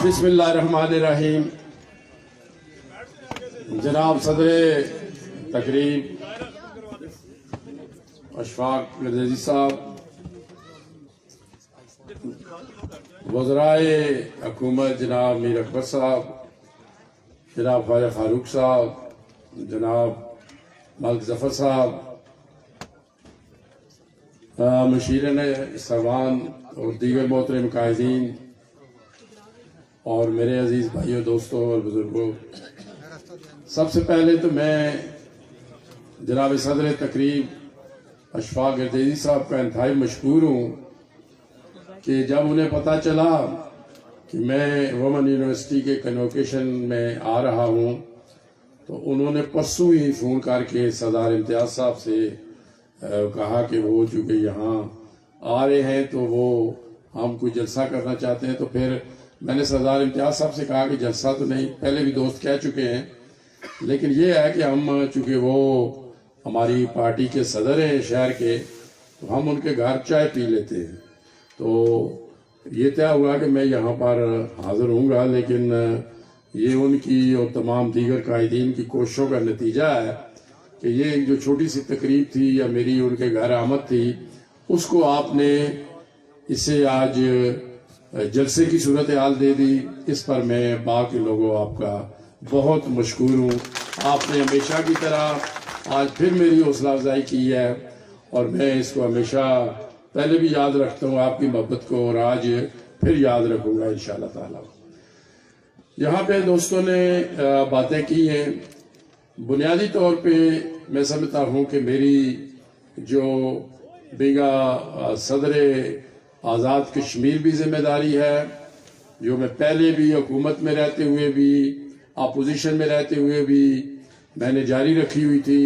بسم اللہ الرحمن الرحیم۔ جناب صدر تقریب اشفاق گردیزی صاحب، وزرائے حکومت جناب میر اکبر صاحب، جناب خواجہ فاروق صاحب، جناب ملک ظفر صاحب، مشیرین سروان اور دیگر محترم قائدین اور میرے عزیز بھائیوں، دوستوں اور بزرگوں، سب سے پہلے تو میں جناب صدر تقریب اشفاق گردیزی صاحب کا انتہائی مشکور ہوں کہ جب انہیں پتہ چلا کہ میں وومن یونیورسٹی کے کنوکیشن میں آ رہا ہوں تو انہوں نے پرسوں ہی فون کر کے سردار امتیاز صاحب سے کہا کہ وہ چونکہ یہاں آ رہے ہیں تو وہ ہم کوئی جلسہ کرنا چاہتے ہیں۔ تو پھر میں نے سردار امتیاز صاحب سے کہا کہ جلسہ تو نہیں، پہلے بھی دوست کہہ چکے ہیں، لیکن یہ ہے کہ ہم چونکہ وہ ہماری پارٹی کے صدر ہیں شہر کے، تو ہم ان کے گھر چائے پی لیتے ہیں۔ تو یہ طے ہوا کہ میں یہاں پر حاضر ہوں گا، لیکن یہ ان کی اور تمام دیگر قائدین کی کوششوں کا نتیجہ ہے کہ یہ جو چھوٹی سی تقریب تھی یا میری ان کے گھر آمد تھی، اس کو آپ نے اسے آج جلسے کی صورتحال دے دی۔ اس پر میں باقی لوگوں آپ کا بہت مشکور ہوں۔ آپ نے ہمیشہ کی طرح آج پھر میری حوصلہ افزائی کی ہے اور میں اس کو ہمیشہ پہلے بھی یاد رکھتا ہوں آپ کی محبت کو، اور آج پھر یاد رکھوں گا انشاءاللہ تعالی۔ یہاں پہ دوستوں نے باتیں کی ہیں، بنیادی طور پہ میں سمجھتا ہوں کہ میری جو بیگا صدر آزاد کشمیر بھی ذمہ داری ہے، جو میں پہلے بھی حکومت میں رہتے ہوئے بھی اپوزیشن میں رہتے ہوئے بھی میں نے جاری رکھی ہوئی تھی۔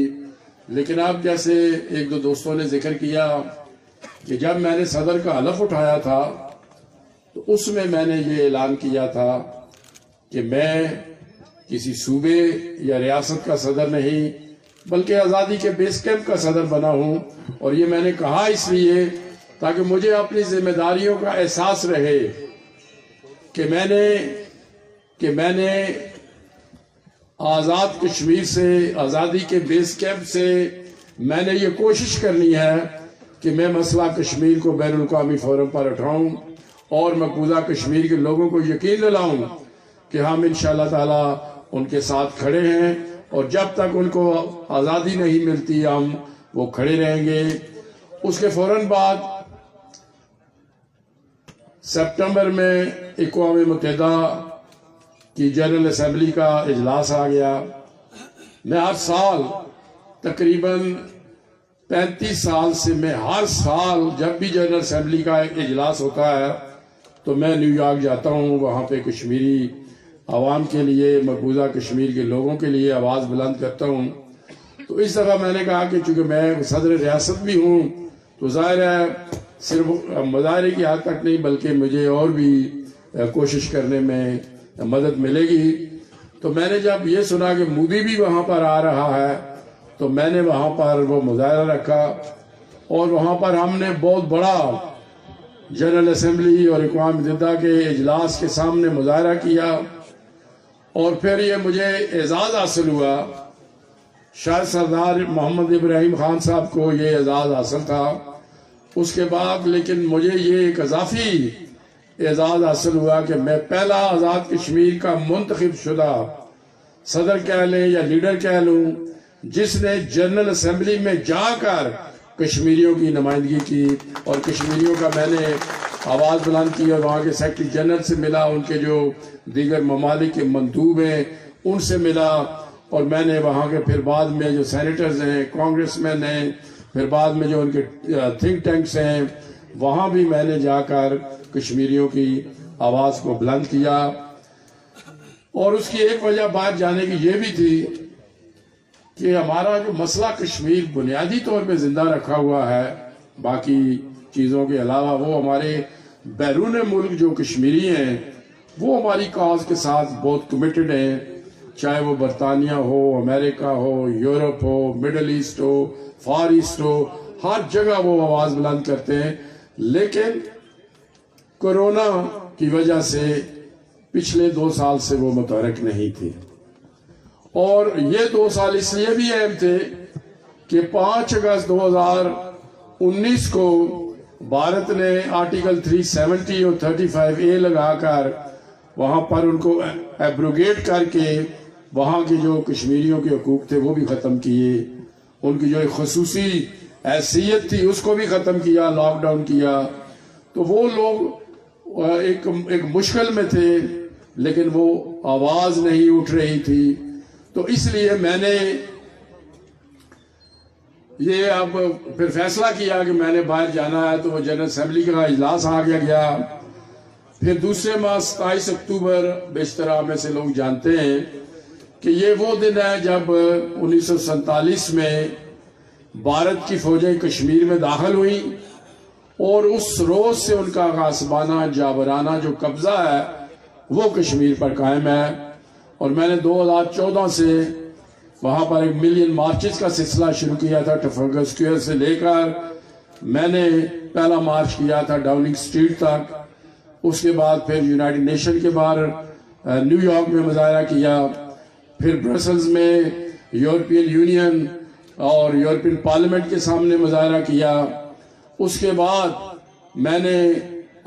لیکن اب جیسے ایک دو دوستوں نے ذکر کیا کہ جب میں نے صدر کا حلف اٹھایا تھا تو اس میں نے یہ اعلان کیا تھا کہ میں کسی صوبے یا ریاست کا صدر نہیں بلکہ آزادی کے بیس کیمپ کا صدر بنا ہوں، اور یہ میں نے کہا اس لیے تاکہ مجھے اپنی ذمہ داریوں کا احساس رہے کہ میں نے آزاد کشمیر سے، آزادی کے بیس کیمپ سے میں نے یہ کوشش کرنی ہے کہ میں مسئلہ کشمیر کو بین الاقوامی فورم پر اٹھاؤں اور مقبوضہ کشمیر کے لوگوں کو یقین دلاؤں کہ ہم انشاءاللہ تعالی ان کے ساتھ کھڑے ہیں، اور جب تک ان کو آزادی نہیں ملتی ہم وہ کھڑے رہیں گے۔ اس کے فوراً بعد سپٹمبر میں اقوام متحدہ کی جنرل اسمبلی کا اجلاس آ گیا۔ میں ہر سال تقریباً 35 سال سے میں ہر سال جب بھی جنرل اسمبلی کا ایک اجلاس ہوتا ہے تو میں نیو یارک جاتا ہوں، وہاں پہ کشمیری عوام کے لیے، مقبوضہ کشمیر کے لوگوں کے لیے آواز بلند کرتا ہوں۔ تو اس دفعہ میں نے کہا کہ چونکہ میں صدر ریاست بھی ہوں تو ظاہر ہے صرف مظاہرے کی حد تک نہیں بلکہ مجھے اور بھی کوشش کرنے میں مدد ملے گی۔ تو میں نے جب یہ سنا کہ مودی بھی وہاں پر آ رہا ہے تو میں نے وہاں پر وہ مظاہرہ رکھا، اور وہاں پر ہم نے بہت بڑا جنرل اسمبلی اور اقوام متحدہ کے اجلاس کے سامنے مظاہرہ کیا، اور پھر یہ مجھے اعزاز حاصل ہوا۔ شاید سردار محمد ابراہیم خان صاحب کو یہ اعزاز حاصل تھا، اس کے بعد لیکن مجھے یہ ایک اضافی اعزاز حاصل ہوا کہ میں پہلا آزاد کشمیر کا منتخب شدہ صدر کہہ لیں یا لیڈر کہہ لوں جس نے جنرل اسمبلی میں جا کر کشمیریوں کی نمائندگی کی، اور کشمیریوں کا میں نے آواز بلند کی، اور وہاں کے سیکرٹری جنرل سے ملا، ان کے جو دیگر ممالک کے مندوب ہیں ان سے ملا، اور میں نے وہاں کے پھر بعد میں جو سینیٹرز ہیں، کانگریس مین ہیں، پھر بعد میں جو ان کے تھنک ٹینکس ہیں، وہاں بھی میں نے جا کر کشمیریوں کی آواز کو بلند کیا۔ اور اس کی ایک وجہ بات جانے کی یہ بھی تھی کہ ہمارا جو مسئلہ کشمیر بنیادی طور پہ زندہ رکھا ہوا ہے، باقی چیزوں کے علاوہ وہ ہمارے بیرون ملک جو کشمیری ہیں وہ ہماری کاز کے ساتھ بہت کمیٹڈ ہیں، چاہے وہ برطانیہ ہو، امریکہ ہو، یورپ ہو، مڈل ایسٹ ہو، فار ایسٹ ہو، ہر جگہ وہ آواز بلند کرتے ہیں۔ لیکن کورونا کی وجہ سے پچھلے 2 سال سے وہ متحرک نہیں تھے. اور یہ 2 سال اس لیے بھی اہم تھے کہ 5 اگست 2019 کو بھارت نے آرٹیکل 370 اور 35A لگا کر وہاں پر ان کو ایبروگیٹ کر کے وہاں کے جو کشمیریوں کے حقوق تھے وہ بھی ختم کیے. ان کی جو ایک خصوصی حیثیت تھی اس کو بھی ختم کیا، لاک ڈاؤن کیا. تو وہ لوگ ایک مشکل میں تھے لیکن وہ آواز نہیں اٹھ رہی تھی. تو اس لیے میں نے یہ اب پھر فیصلہ کیا کہ میں نے باہر جانا ہے. تو وہ جنرل اسمبلی کا اجلاس آ گیا. پھر دوسرے ماہ 27 اکتوبر بیشتر میں سے لوگ جانتے ہیں کہ یہ وہ دن ہے جب 1947 میں بھارت کی فوجیں کشمیر میں داخل ہوئیں اور اس روز سے ان کا غاصبانہ جابرانہ جو قبضہ ہے وہ کشمیر پر قائم ہے. اور میں نے 2014 سے وہاں پر ایک ملین مارچز کا سلسلہ شروع کیا تھا. ٹرافلگر اسکوائر سے لے کر میں نے پہلا مارچ کیا تھا ڈاؤننگ اسٹریٹ تک. اس کے بعد پھر یونائٹڈ نیشن کے باہر نیو یارک میں مظاہرہ کیا. پھر برسلز میں یورپین یونین اور یورپین پارلیمنٹ کے سامنے مظاہرہ کیا. اس کے بعد میں نے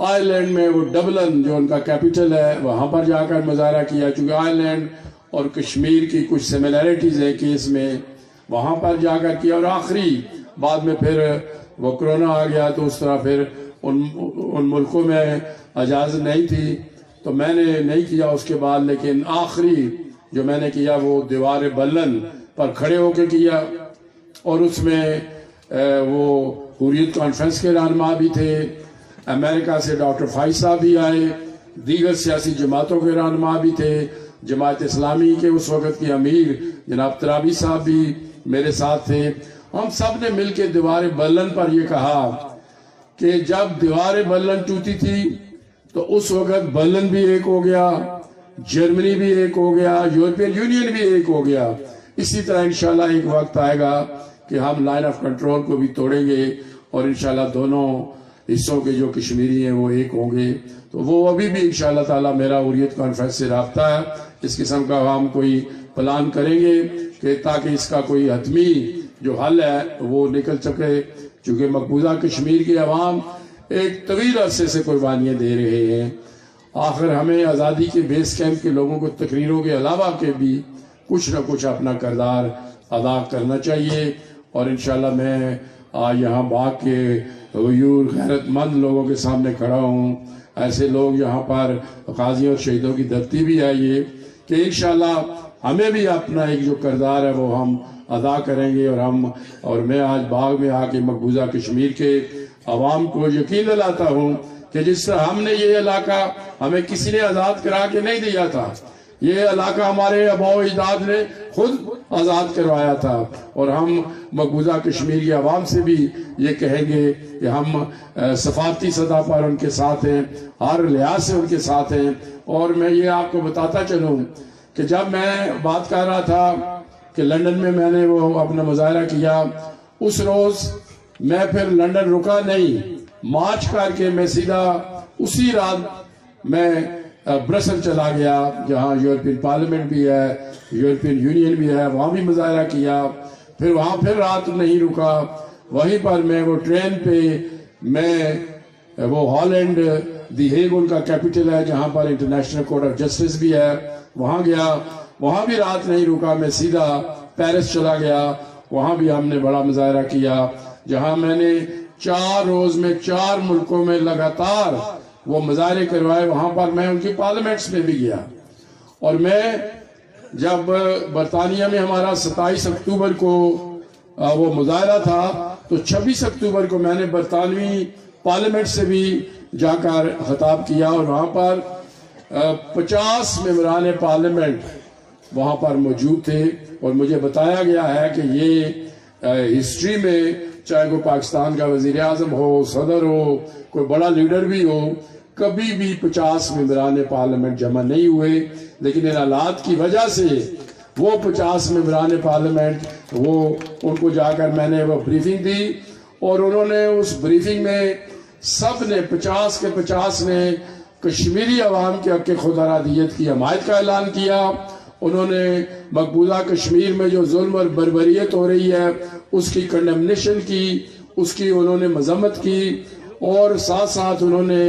آئرلینڈ میں وہ ڈبلن جو ان کا کیپٹل ہے وہاں پر جا کر مظاہرہ کیا. چونکہ آئرلینڈ اور کشمیر کی کچھ سملیرٹیز ہے کیس میں، وہاں پر جا کر کیا. اور آخری بعد میں پھر وہ کرونا آ گیا تو اس طرح پھر ان ملکوں میں اجازت نہیں تھی تو میں نے نہیں کیا اس کے بعد. لیکن آخری جو میں نے کیا وہ دیوار بلن پر کھڑے ہو کے کیا. اور اس میں وہ حریت کانفرنس کے رہنما بھی تھے، امریکہ سے ڈاکٹر فائز صاحب بھی آئے، دیگر سیاسی جماعتوں کے رہنما بھی تھے. جماعت اسلامی کے اس وقت کے امیر جناب ترابی صاحب بھی میرے ساتھ تھے. ہم سب نے مل کے دیوار بلن پر یہ کہا کہ جب دیوار بلن ٹوٹی تھی تو اس وقت برلن بھی ایک ہو گیا، جرمنی بھی ایک ہو گیا، یورپین یونین بھی ایک ہو گیا. اسی طرح انشاءاللہ ایک وقت آئے گا کہ ہم لائن آف کنٹرول کو بھی توڑیں گے اور انشاءاللہ دونوں حصوں کے جو کشمیری ہیں وہ ایک ہوں گے. تو وہ ابھی بھی انشاءاللہ تعالی میرا حریت کانفرنس سے رابطہ ہے. اس قسم کا ہم کوئی پلان کریں گے کہ تاکہ اس کا کوئی حتمی جو حل ہے وہ نکل سکے. چونکہ مقبوضہ کشمیر کی عوام ایک طویل عرصے سے قربانیاں دے رہے ہیں. آخر ہمیں آزادی کے بیس کیمپ کے لوگوں کو تقریروں کے علاوہ کے بھی کچھ نہ کچھ اپنا کردار ادا کرنا چاہیے. اور انشاءاللہ میں آج یہاں باغ کے غیور غیرت مند لوگوں کے سامنے کھڑا ہوں. ایسے لوگ یہاں پر غازیوں اور شہیدوں کی دھرتی بھی ہے یہ کہ انشاءاللہ ہمیں بھی اپنا ایک جو کردار ہے وہ ہم ادا کریں گے. اور میں آج باغ میں آ کے مقبوضہ کشمیر کے عوام کو یقین دلاتا ہوں کہ جس طرح ہم نے یہ علاقہ ہمیں کسی نے آزاد کرا کے نہیں دیا تھا، یہ علاقہ ہمارے آباء و اجداد نے خود آزاد کروایا تھا. اور ہم مقبوضہ کشمیر کی عوام سے بھی یہ کہیں گے کہ ہم سفارتی سطح پر ان کے ساتھ ہیں، ہر لحاظ سے ان کے ساتھ ہیں. اور میں یہ آپ کو بتاتا چلوں کہ جب میں بات کر رہا تھا کہ لندن میں نے وہ اپنا مظاہرہ کیا، اس روز میں پھر لندن رکا نہیں، مارچ کر کے میں سیدھا اسی رات میں برسل چلا گیا جہاں یورپین پارلیمنٹ بھی ہے، یورپین یونین بھی ہے، وہاں بھی مظاہرہ کیا. پھر وہاں پھر رات نہیں رکا، وہیں پر میں وہ ٹرین پہ میں وہ ہالینڈ دی ہیگ ان کا کیپٹل ہے جہاں پر انٹرنیشنل کورٹ آف جسٹس بھی ہے، وہاں گیا، وہاں بھی رات نہیں رکا، میں سیدھا پیرس چلا گیا. وہاں بھی ہم نے بڑا مظاہرہ کیا جہاں میں نے 4 روز میں 4 ملکوں میں لگاتار وہ مظاہرے کروائے. وہاں پر میں ان کی پارلیمنٹس میں بھی گیا. اور میں جب برطانیہ میں ہمارا 27 اکتوبر کو وہ مظاہرہ تھا تو 26 اکتوبر کو میں نے برطانوی پارلیمنٹ سے بھی جا کر خطاب کیا. اور وہاں پر 50 ممبران پارلیمنٹ وہاں پر موجود تھے. اور مجھے بتایا گیا ہے کہ یہ ہسٹری میں چاہے کوئی پاکستان کا وزیر اعظم ہو، صدر ہو، کوئی بڑا لیڈر بھی ہو، کبھی بھی 50 ممبران پارلیمنٹ جمع نہیں ہوئے. لیکن ان حالات کی وجہ سے وہ 50 ممبران پارلیمنٹ وہ ان کو جا کر میں نے وہ بریفنگ دی اور انہوں نے اس بریفنگ میں سب نے 50 کے 50 نے کشمیری عوام کے حق خود ارادیت کی حمایت کا اعلان کیا. انہوں نے مقبوضہ کشمیر میں جو ظلم اور بربریت ہو رہی ہے اس کی کنڈمنیشن کی، اس کی انہوں نے مذمت کی، اور ساتھ ساتھ انہوں نے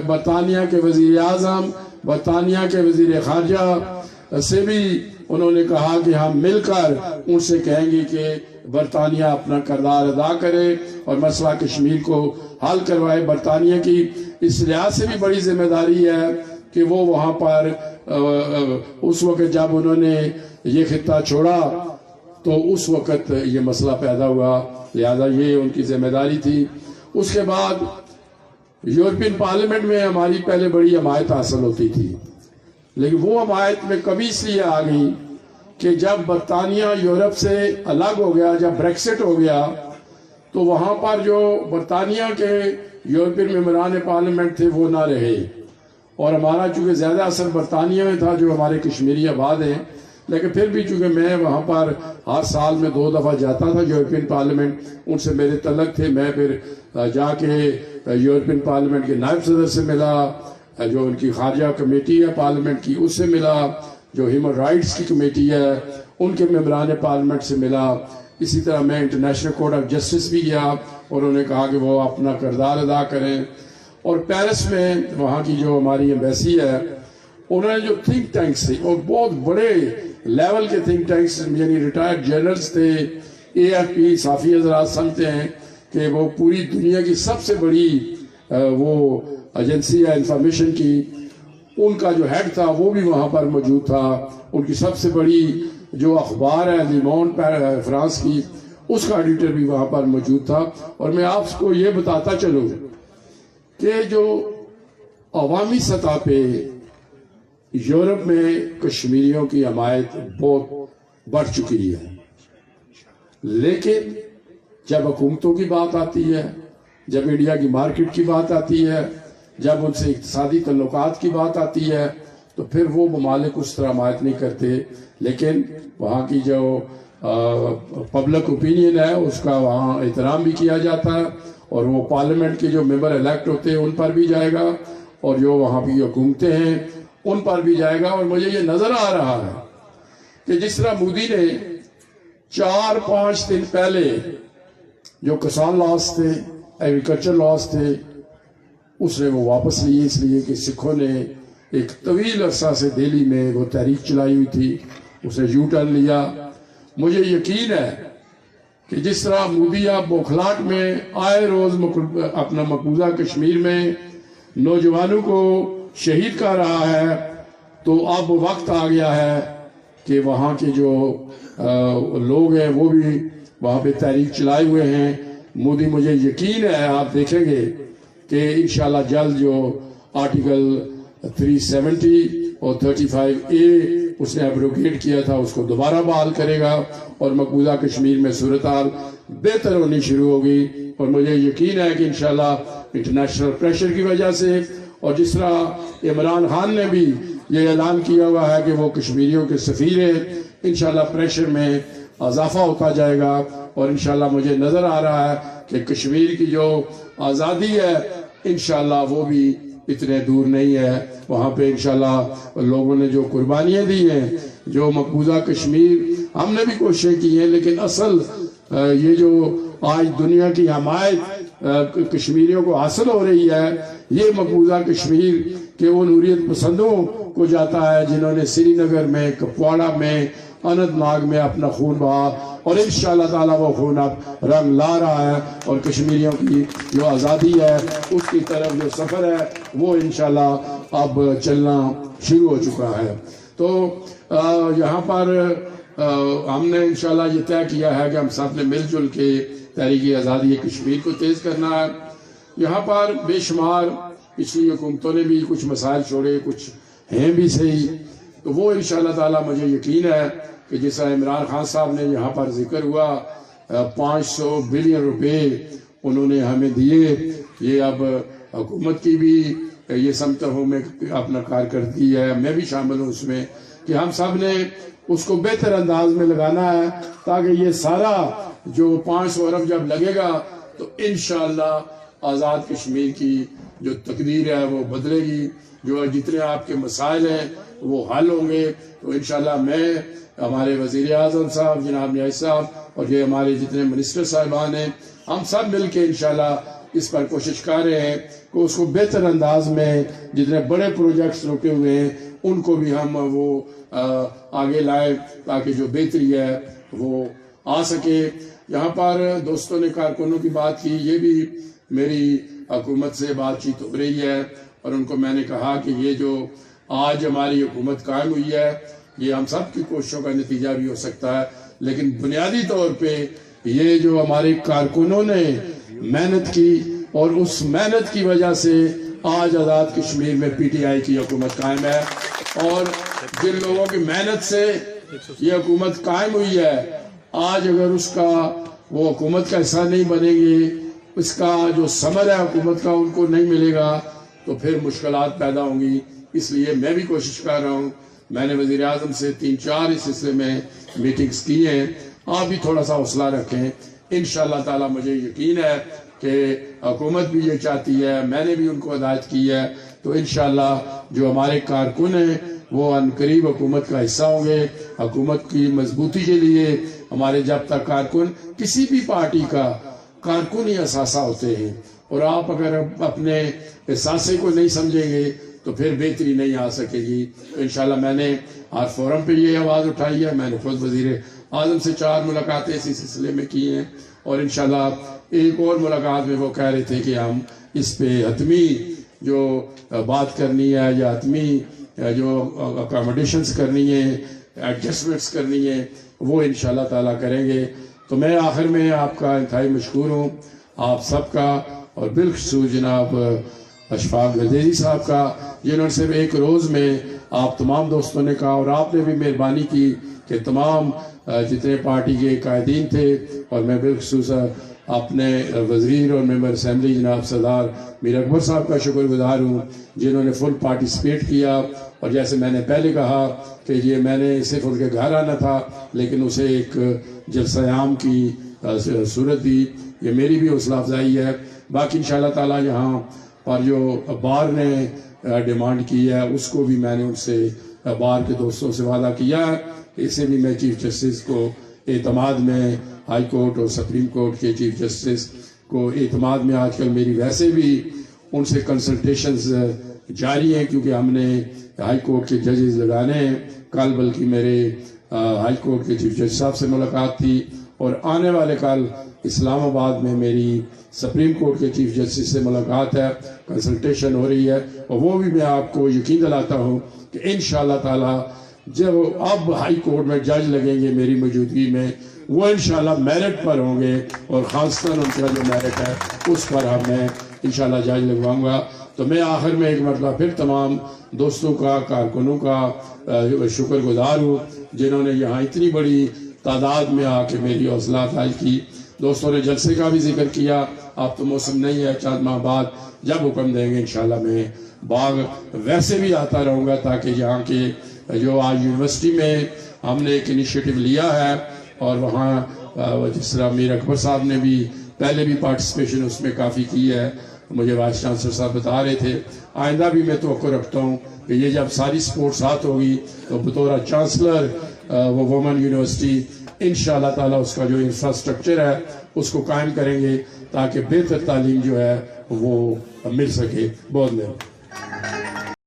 برطانیہ کے وزیر اعظم، برطانیہ کے وزیر خارجہ سے بھی انہوں نے کہا کہ ہم مل کر ان سے کہیں گے کہ برطانیہ اپنا کردار ادا کرے اور مسئلہ کشمیر کو حل کروائے. برطانیہ کی اس لحاظ سے بھی بڑی ذمہ داری ہے کہ وہ وہاں پر اس وقت جب انہوں نے یہ خطہ چھوڑا تو اس وقت یہ مسئلہ پیدا ہوا، لہذا یہ ان کی ذمہ داری تھی. اس کے بعد یورپین پارلیمنٹ میں ہماری پہلے بڑی حمایت حاصل ہوتی تھی، لیکن وہ حمایت میں کمی اس لیے آ گئی کہ جب برطانیہ یورپ سے الگ ہو گیا، جب بریکسٹ ہو گیا، تو وہاں پر جو برطانیہ کے یورپین ممبران پارلیمنٹ تھے وہ نہ رہے، اور ہمارا چونکہ زیادہ اثر برطانیہ میں تھا جو ہمارے کشمیری آباد ہیں. لیکن پھر بھی چونکہ میں وہاں پر ہر سال میں 2 دفعہ جاتا تھا یورپین پارلیمنٹ، ان سے میرے تعلق تھے. میں پھر جا کے یورپین پارلیمنٹ کے نائب صدر سے ملا، جو ان کی خارجہ کمیٹی ہے پارلیمنٹ کی اس سے ملا، جو ہیومن رائٹس کی کمیٹی ہے ان کے ممبران پارلیمنٹ سے ملا. اسی طرح میں انٹرنیشنل کورٹ آف جسٹس بھی گیا اور انہوں نے کہا کہ وہ اپنا کردار ادا کریں. اور پیرس میں وہاں کی جو ہماری ایمبیسی ہے، انہوں نے جو تھنک ٹینکس تھے اور بہت بڑے لیول کے تھنک ٹینکس، یعنی ریٹائرڈ جنرلز تھے، AFP صحافی حضرات سمجھتے ہیں کہ وہ پوری دنیا کی سب سے بڑی وہ ایجنسی ہے انفارمیشن کی، ان کا جو ہیڈ تھا وہ بھی وہاں پر موجود تھا. ان کی سب سے بڑی جو اخبار ہے لی مونڈ فرانس کی، اس کا ایڈیٹر بھی وہاں پر موجود تھا. اور میں آپ کو یہ بتاتا چلوں کہ جو عوامی سطح پہ یورپ میں کشمیریوں کی حمایت بہت بڑھ چکی ہے، لیکن جب حکومتوں کی بات آتی ہے، جب انڈیا کی مارکیٹ کی بات آتی ہے، جب ان سے اقتصادی تعلقات کی بات آتی ہے، تو پھر وہ ممالک اس طرح حمایت نہیں کرتے. لیکن وہاں کی جو پبلک اوپینین ہے اس کا وہاں احترام بھی کیا جاتا ہے، اور وہ پارلیمنٹ کے جو ممبر الیکٹ ہوتے ہیں ان پر بھی جائے گا، اور جو وہاں کی حکومتیں ہیں ان پر بھی جائے گا. اور مجھے یہ نظر آ رہا ہے کہ جس طرح مودی نے 4-5 دن پہلے جو کسان لاس تھے، ایگریکلچر لاس تھے، اس نے وہ واپس لیے، اس لیے کہ سکھوں نے ایک طویل عرصہ سے دہلی میں وہ تحریک چلائی ہوئی تھی، اسے یو ٹرن لیا. مجھے یقین ہے کہ جس طرح مودی اب بوکھلاٹ میں آئے روز اپنا مقبوضہ کشمیر میں نوجوانوں کو شہید کر رہا ہے، تو اب وقت آ گیا ہے کہ وہاں کے جو لوگ ہیں وہ بھی وہاں پہ تحریک چلائے ہوئے ہیں. مودی مجھے یقین ہے آپ دیکھیں گے کہ انشاءاللہ جلد جو آرٹیکل 370 اور 35A اس نے ایبروگیٹ کیا تھا اس کو دوبارہ بحال کرے گا، اور مقبوضہ کشمیر میں صورتحال بہتر ہونی شروع ہوگی. اور مجھے یقین ہے کہ انشاءاللہ انٹرنیشنل پریشر کی وجہ سے، اور جس طرح عمران خان نے بھی یہ اعلان کیا ہوا ہے کہ وہ کشمیریوں کے سفیر ہیں، انشاءاللہ پریشر میں اضافہ ہوتا جائے گا. اور انشاءاللہ مجھے نظر آ رہا ہے کہ کشمیر کی جو آزادی ہے انشاءاللہ وہ بھی اتنے دور نہیں ہے. وہاں پہ انشاءاللہ لوگوں نے جو قربانیاں دی ہیں، جو مقبوضہ کشمیر ہم نے بھی کوششیں کی ہیں، لیکن اصل یہ جو آج دنیا کی حمایت کشمیریوں کو حاصل ہو رہی ہے، یہ مقبوضہ کشمیر کے ان حریت پسندوں کو جاتا ہے جنہوں نے سری نگر میں، کپواڑہ میں، اننت ناگ میں اپنا خون بہا، اور انشاءاللہ تعالیٰ وہ خون اب رنگ لا رہا ہے، اور کشمیریوں کی جو آزادی ہے اس کی طرف جو سفر ہے وہ انشاءاللہ اب چلنا شروع ہو چکا ہے. تو یہاں پر ہم نے انشاءاللہ یہ طے کیا ہے کہ ہم سب نے مل جل کے تحریک آزادی کشمیر کو تیز کرنا ہے. یہاں پر بے شمار پچھلی حکومتوں نے بھی کچھ مسائل چھوڑے، کچھ ہیں بھی صحیح، تو وہ انشاءاللہ تعالیٰ مجھے یقین ہے کہ جیسا عمران خان صاحب نے یہاں پر ذکر ہوا 500 بلین روپے انہوں نے ہمیں دیے. یہ اب حکومت کی بھی یہ سمجھتا ہوں میں اپنا کارکردگی ہے، میں بھی شامل ہوں اس میں، کہ ہم سب نے اس کو بہتر انداز میں لگانا ہے تاکہ یہ سارا جو 500 ارب جب لگے گا تو انشاءاللہ آزاد کشمیر کی جو تقدیر ہے وہ بدلے گی، جو جتنے آپ کے مسائل ہیں وہ حل ہوں گے۔ تو انشاءاللہ میں، ہمارے وزیر اعظم صاحب جناب نیاز صاحب اور یہ ہمارے جتنے منسٹر صاحبان ہیں، ہم سب مل کے انشاءاللہ اس پر کوشش کر رہے ہیں کہ اس کو بہتر انداز میں جتنے بڑے پروجیکٹس رکے ہوئے ہیں ان کو بھی ہم وہ آگے لائیں تاکہ جو بہتری ہے وہ آ سکے۔ یہاں پر دوستوں نے کارکنوں کی بات کی، یہ بھی میری حکومت سے بات چیت ہو رہی ہے اور ان کو میں نے کہا کہ یہ جو آج ہماری حکومت قائم ہوئی ہے یہ ہم سب کی کوششوں کا نتیجہ بھی ہو سکتا ہے، لیکن بنیادی طور پہ یہ جو ہمارے کارکنوں نے محنت کی اور اس محنت کی وجہ سے آج آزاد کشمیر میں پی ٹی آئی کی حکومت قائم ہے، اور جن لوگوں کی محنت سے یہ حکومت قائم ہوئی ہے آج اگر اس کا وہ حکومت کا حصہ نہیں بنے گے، اس کا جو ثمر ہے حکومت کا ان کو نہیں ملے گا تو پھر مشکلات پیدا ہوں گی۔ اس لیے میں بھی کوشش کر رہا ہوں، میں نے وزیر اعظم سے 3-4 اس سلسلے میں میٹنگز کی ہیں، آپ بھی تھوڑا سا حوصلہ رکھیں، انشاءاللہ تعالی مجھے یقین ہے کہ حکومت بھی یہ چاہتی ہے، میں نے بھی ان کو ہدایت کی ہے، تو انشاءاللہ جو ہمارے کارکن ہیں وہ عنقریب حکومت کا حصہ ہوں گے۔ حکومت کی مضبوطی کے لیے ہمارے جب تک کارکن، کسی بھی پارٹی کا کارکن ہی اثاثہ ہوتے ہیں، اور آپ اگر اپنے اثاثے کو نہیں سمجھیں گے تو پھر بہتری نہیں آ سکے گی۔ تو انشاءاللہ میں نے آج فورم پہ یہ آواز اٹھائی ہے، میں نے خود وزیر اعظم سے 4 ملاقاتیں اسی سلسلے میں کی ہیں، اور انشاءاللہ ایک اور ملاقات میں وہ کہہ رہے تھے کہ ہم اس پہ حتمی جو بات کرنی ہے یا حتمی جو اکاموڈیشنز کرنی ہے، ایڈجسٹمنٹس کرنی ہے، وہ انشاءاللہ تعالیٰ کریں گے۔ تو میں آخر میں آپ کا انتہائی مشکور ہوں، آپ سب کا، اور بالخصوص جناب اشفاق گردیزی صاحب کا، جنہوں نے صرف ایک روز میں آپ تمام دوستوں نے کہا، اور آپ نے بھی مہربانی کی کہ تمام جتنے پارٹی کے قائدین تھے، اور میں بالخصوص اپنے وزیر اور ممبر اسمبلی جناب سردار میر اکبر صاحب کا شکر گزار ہوں جنہوں نے فل پارٹیسپیٹ کیا، اور جیسے میں نے پہلے کہا کہ یہ میں نے صرف ان کے گھر آنا تھا لیکن اسے ایک جلسہ عام کی صورت دی، یہ میری بھی حوصلہ افزائی ہے۔ باقی انشاءاللہ تعالی یہاں پر جو بار نے ڈیمانڈ کی ہے اس کو بھی میں نے ان سے بار کے دوستوں سے وعدہ کیا ہے، اسے بھی میں چیف جسٹس کو اعتماد میں، ہائی کورٹ اور سپریم کورٹ کے چیف جسٹس کو اعتماد میں آج کل میری ویسے بھی ان سے کنسلٹیشنز جاری ہیں، کیونکہ ہم نے ہائی کورٹ کے ججز لگانے ہیں۔ کل بلکہ میرے ہائی کورٹ کے چیف جسٹس صاحب سے ملاقات تھی، اور آنے والے کل اسلام آباد میں میری سپریم کورٹ کے چیف جسٹس سے ملاقات ہے، کنسلٹیشن ہو رہی ہے، اور وہ بھی میں آپ کو یقین دلاتا ہوں کہ انشاءاللہ تعالی جب اب ہائی کورٹ میں جج لگیں گے میری موجودگی میں، وہ انشاءاللہ میرٹ پر ہوں گے، اور خاصتاً ان کا جو میرٹ ہے اس پر میں انشاءاللہ جج لگواؤں گا۔ تو میں آخر میں ایک مرتبہ پھر تمام دوستوں کا، کارکنوں کا شکر گزار ہوں جنہوں نے یہاں اتنی بڑی تعداد میں آ کے میری حوصلہ افزائی کی۔ دوستوں نے جلسے کا بھی ذکر کیا، اب تو موسم نہیں ہے، 4 ماہ بعد جب حکم دیں گے انشاءاللہ میں باغ ویسے بھی آتا رہوں گا، تاکہ یہاں کے جو آج یونیورسٹی میں ہم نے ایک انیشیٹو لیا ہے، اور وہاں جس طرح میر اکبر صاحب نے بھی پہلے بھی پارٹیسپیشن اس میں کافی کی ہے، مجھے وائس چانسلر صاحب بتا رہے تھے، آئندہ بھی میں توقع رکھتا ہوں کہ یہ جب ساری سپورٹ ساتھ ہوگی تو بطور چانسلر وہ وومن یونیورسٹی انشاءاللہ تعالیٰ اس کا جو انفراسٹرکچر ہے اس کو قائم کریں گے تاکہ بہتر تعلیم جو ہے وہ مل سکے۔ بہت مہربانی۔